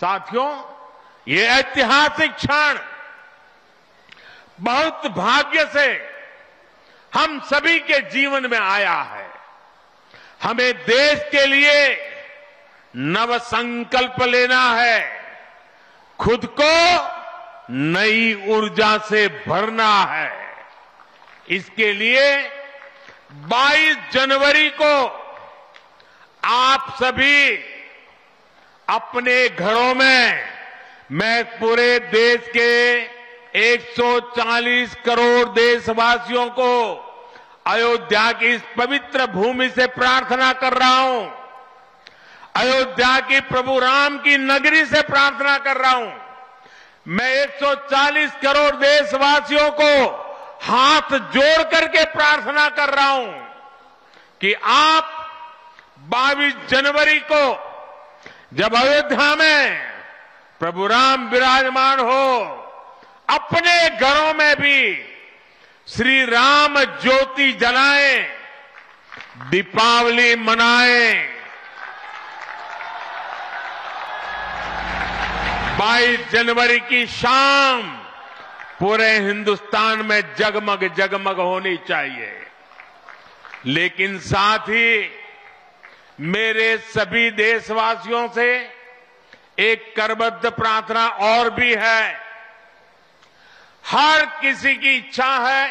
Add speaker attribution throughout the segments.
Speaker 1: साथियों, ये ऐतिहासिक क्षण बहुत भाग्य से हम सभी के जीवन में आया है। हमें देश के लिए नव संकल्प लेना है, खुद को नई ऊर्जा से भरना है। इसके लिए 22 जनवरी को आप सभी अपने घरों में, मैं पूरे देश के 140 करोड़ देशवासियों को अयोध्या की इस पवित्र भूमि से प्रार्थना कर रहा हूं, अयोध्या की प्रभु राम की नगरी से प्रार्थना कर रहा हूं। मैं 140 करोड़ देशवासियों को हाथ जोड़ करके प्रार्थना कर रहा हूं कि आप 22 जनवरी को जब अयोध्या में प्रभु राम विराजमान हो, अपने घरों में भी श्री राम ज्योति जलाएं, दीपावली मनाएं। 22 जनवरी की शाम पूरे हिंदुस्तान में जगमग जगमग होनी चाहिए। लेकिन साथ ही मेरे सभी देशवासियों से एक करबद्ध प्रार्थना और भी है। हर किसी की इच्छा है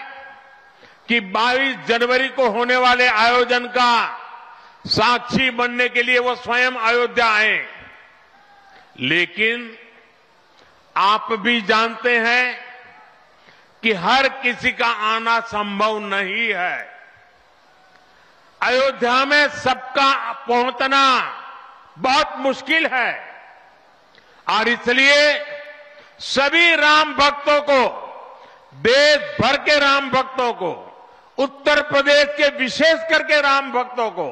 Speaker 1: कि 22 जनवरी को होने वाले आयोजन का साक्षी बनने के लिए वो स्वयं अयोध्या आए। लेकिन आप भी जानते हैं कि हर किसी का आना संभव नहीं है। अयोध्या में सबका पहुंचना बहुत मुश्किल है और इसलिए सभी राम भक्तों को, देश भर के राम भक्तों को, उत्तर प्रदेश के विशेष करके राम भक्तों को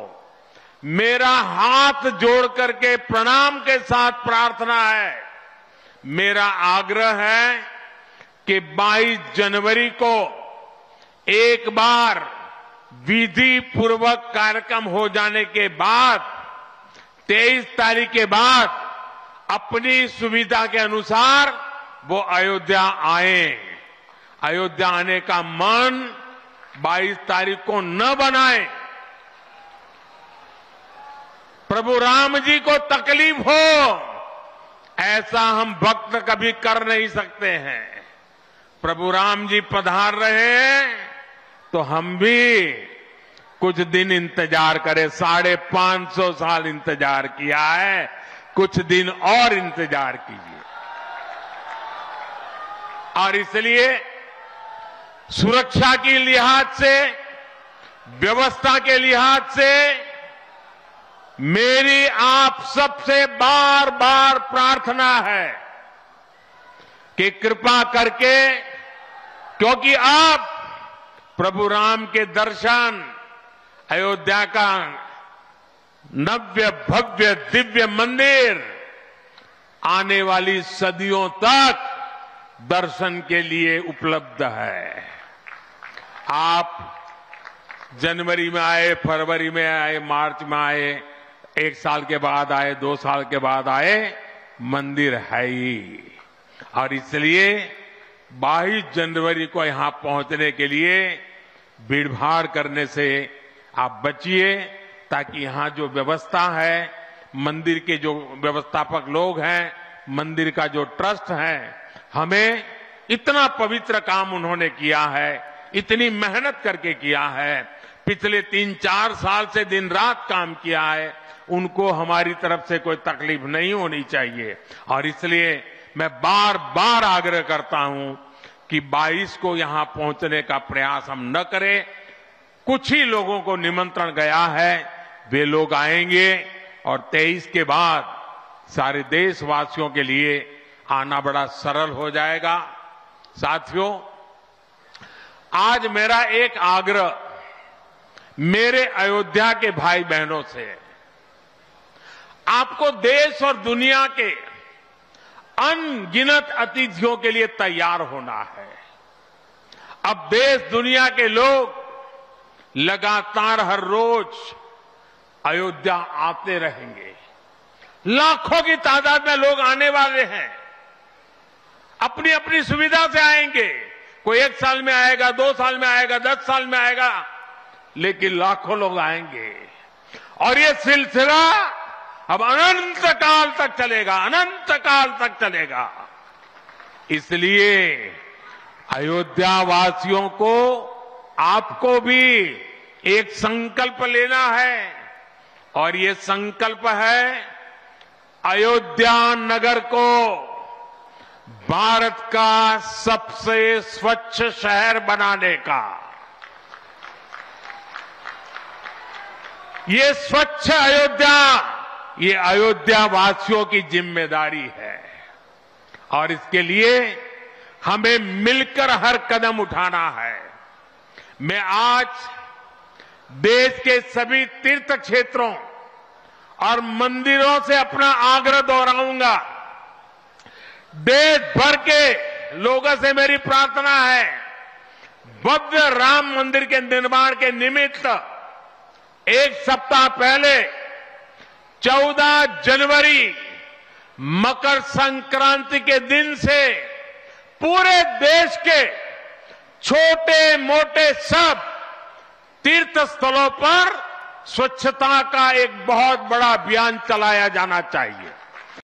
Speaker 1: मेरा हाथ जोड़ करके प्रणाम के साथ प्रार्थना है, मेरा आग्रह है कि 22 जनवरी को एक बार विधि पूर्वक कार्यक्रम हो जाने के बाद 23 तारीख के बाद अपनी सुविधा के अनुसार वो अयोध्या आए। अयोध्या आने का मन 22 तारीख को न बनाए। प्रभु राम जी को तकलीफ हो, ऐसा हम भक्त कभी कर नहीं सकते हैं। प्रभु राम जी पधार रहे हैं तो हम भी कुछ दिन इंतजार करें। 550 साल इंतजार किया है, कुछ दिन और इंतजार कीजिए। और इसलिए सुरक्षा के लिहाज से, व्यवस्था के लिहाज से मेरी आप सबसे बार बार प्रार्थना है कि कृपा करके, क्योंकि आप प्रभु राम के दर्शन, अयोध्या का नव्य भव्य दिव्य मंदिर आने वाली सदियों तक दर्शन के लिए उपलब्ध है। आप जनवरी में आए, फरवरी में आए, मार्च में आए, 1 साल के बाद आए, 2 साल के बाद आए, मंदिर है ही। और इसलिए 22 जनवरी को यहां पहुंचने के लिए भीड़भाड़ करने से आप बचिए, ताकि यहां जो व्यवस्था है, मंदिर के जो व्यवस्थापक लोग हैं, मंदिर का जो ट्रस्ट है, हमें इतना पवित्र काम उन्होंने किया है, इतनी मेहनत करके किया है, पिछले 3-4 साल से दिन रात काम किया है, उनको हमारी तरफ से कोई तकलीफ नहीं होनी चाहिए। और इसलिए मैं बार बार आग्रह करता हूं कि 22 को यहां पहुंचने का प्रयास हम न करें। कुछ ही लोगों को निमंत्रण गया है, वे लोग आएंगे और 23 के बाद सारे देशवासियों के लिए आना बड़ा सरल हो जाएगा। साथियों, आज मेरा एक आग्रह मेरे अयोध्या के भाई बहनों से है। आपको देश और दुनिया के अनगिनत अतिथियों के लिए तैयार होना है। अब देश दुनिया के लोग लगातार हर रोज अयोध्या आते रहेंगे। लाखों की तादाद में लोग आने वाले हैं। अपनी अपनी सुविधा से आएंगे। कोई 1 साल में आएगा, 2 साल में आएगा, 10 साल में आएगा, लेकिन लाखों लोग आएंगे। और ये सिलसिला अब अनंत काल तक चलेगा, अनंत काल तक चलेगा। इसलिए अयोध्या वासियों को, आपको भी एक संकल्प लेना है, और ये संकल्प है अयोध्या नगर को भारत का सबसे स्वच्छ शहर बनाने का। ये स्वच्छ अयोध्या, ये अयोध्या वासियों की जिम्मेदारी है, और इसके लिए हमें मिलकर हर कदम उठाना है। मैं आज देश के सभी तीर्थ क्षेत्रों और मंदिरों से अपना आग्रह दोहराऊंगा। देश भर के लोगों से मेरी प्रार्थना है, भव्य राम मंदिर के निर्माण के निमित्त 1 सप्ताह पहले 14 जनवरी मकर संक्रांति के दिन से पूरे देश के छोटे मोटे सब तीर्थ स्थलों पर स्वच्छता का एक बहुत बड़ा अभियान चलाया जाना चाहिए।